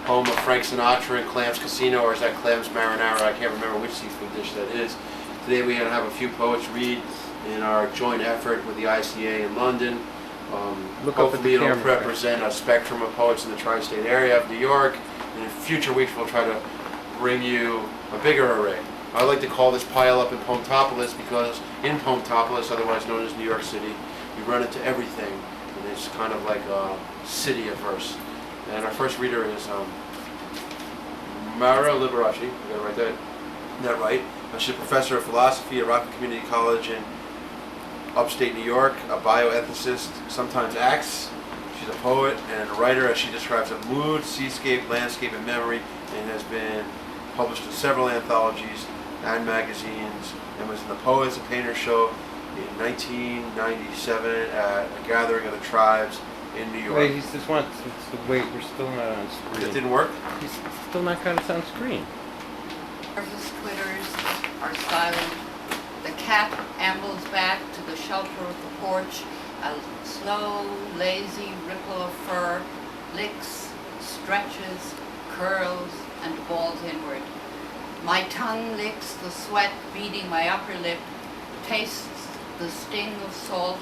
home of Frank Sinatra and Clams Casino, or is that Clams Marinara? I can't remember which seafood dish that is. Today we're going to have a few poets read in our joint effort with the ICA in London. Hopefully it'll represent a spectrum of poets in the tri-state area of New York. And in future weeks we'll try to bring you a bigger array. I like to call this pile up in Poemtopolis because in Poemtopolis, otherwise known as New York City, you run into everything. And it's kind of like a city of verse. And our first reader is Maire Liberace. I gotta write that right. She's a professor of philosophy at Rockland Community College in upstate New York, a bioethicist, sometimes acts. She's a poet and a writer, as she describes a mood, seascape, landscape, and memory, and has been published in several anthologies and magazines, and was in the Poets and Painters show in 1997 at a gathering of the tribes in New York. Wait, he just wants to wait. We're still not on screen. It didn't work? He's still not got us on screen. Nervous twitters are silent. The cat ambles back to the shelter of the porch. A slow, lazy ripple of fur licks, stretches, curls, and falls inward. My tongue licks the sweat beading my upper lip, tastes the sting of salt.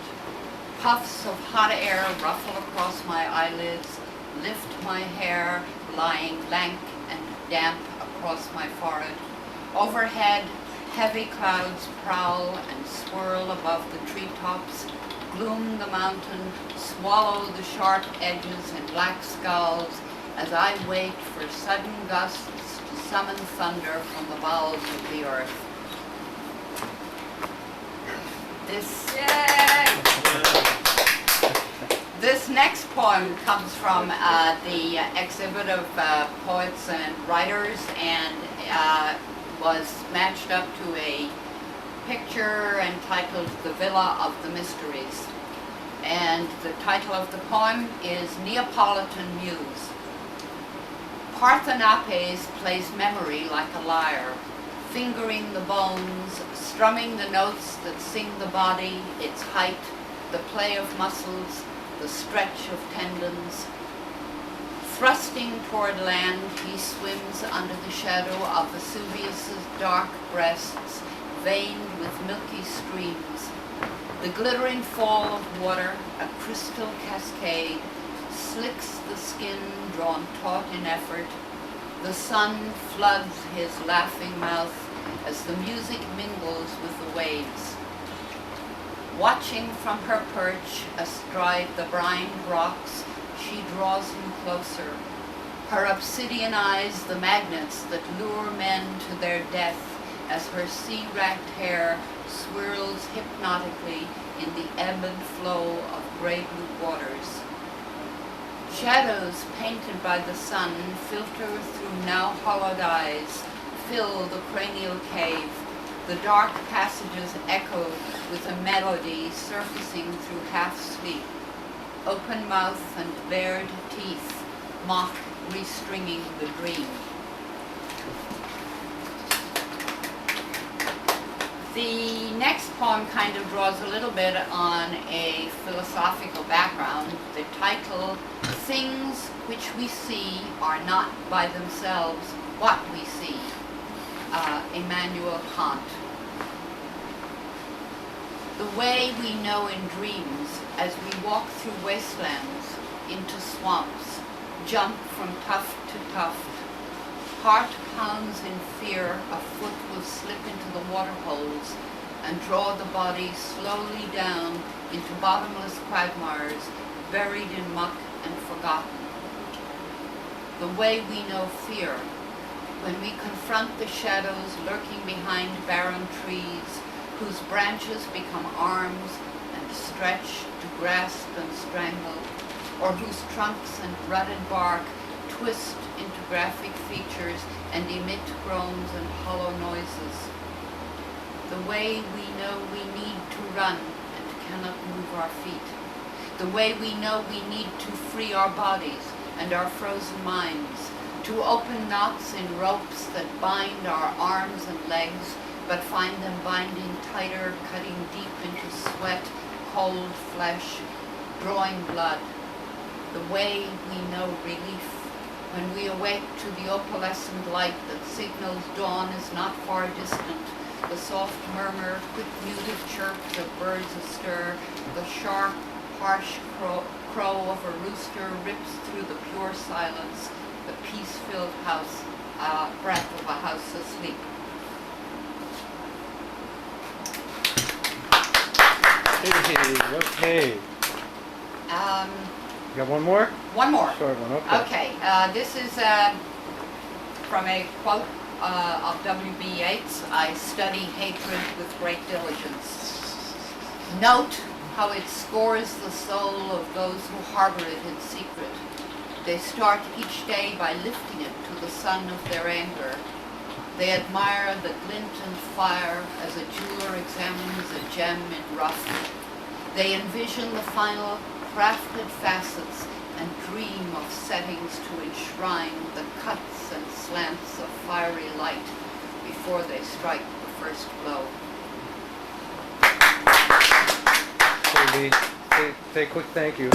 Puffs of hot air ruffle across my eyelids, lift my hair, lying lank and damp across my forehead. Overhead, heavy clouds prowl and swirl above the treetops, gloom the mountain, swallow the sharp edges and black skulls as I wait for sudden gusts to summon thunder from the bowels of the earth. This next poem comes from the exhibit of poets and writers, and was matched up to a picture entitled The Villa of the Mysteries. And the title of the poem is Neapolitan Muse. Parthenopes plays memory like a lyre, fingering the bones, strumming the notes that sing the body, its height, the play of muscles, the stretch of tendons. Thrusting toward land, he swims under the shadow of Vesuvius's dark breasts, veined with milky streams. The glittering fall of water, a crystal cascade, slicks the skin drawn taut in effort. The sun floods his laughing mouth as the music mingles with the waves. Watching from her perch astride the brined rocks, she draws him closer. Her obsidian eyes the magnets that lure men to their death as her sea-racked hair swirls hypnotically in the ebb and flow of gray-blue waters. Shadows painted by the sun filter through now hollowed eyes, fill the cranial cave. The dark passages echo with a melody surfacing through half-sleep. Open mouth and bared teeth mock restringing the dream. The next poem kind of draws a little bit on a philosophical background. The title, Things Which We See Are Not by Themselves What We See, Immanuel Kant. The way we know in dreams as we walk through wastelands, into swamps, jump from tuft to tuft. Heart pounds in fear, a foot will slip into the water holes and draw the body slowly down into bottomless quagmires, buried in muck and forgotten. The way we know fear, when we confront the shadows lurking behind barren trees, whose branches become arms and stretch to grasp and strangle, or whose trunks and rutted bark twist into graphic features and emit groans and hollow noises. The way we know we need to run and cannot move our feet. The way we know we need to free our bodies and our frozen minds, to open knots in ropes that bind our arms and legs, but find them binding tighter, cutting deep into sweat, cold flesh, drawing blood. The way we know relief, when we awake to the opalescent light that signals dawn is not far distant, the soft murmur, quick muted chirps of birds astir, the sharp, harsh crow of a rooster rips through the pure silence, the peace-filled breath of a house asleep. Okay. You got one more? One more. Short one, okay. Okay, this is from a quote of W.B. Yeats. I study hatred with great diligence. Note how it scores the soul of those who harbor it in secret. They start each day by lifting it to the sun of their anger. They admire the glint and fire as a jeweler examines a gem in rough. They envision the final crafted facets and dream of settings to enshrine the cuts and slants of fiery light before they strike the first blow. Say a quick thank you.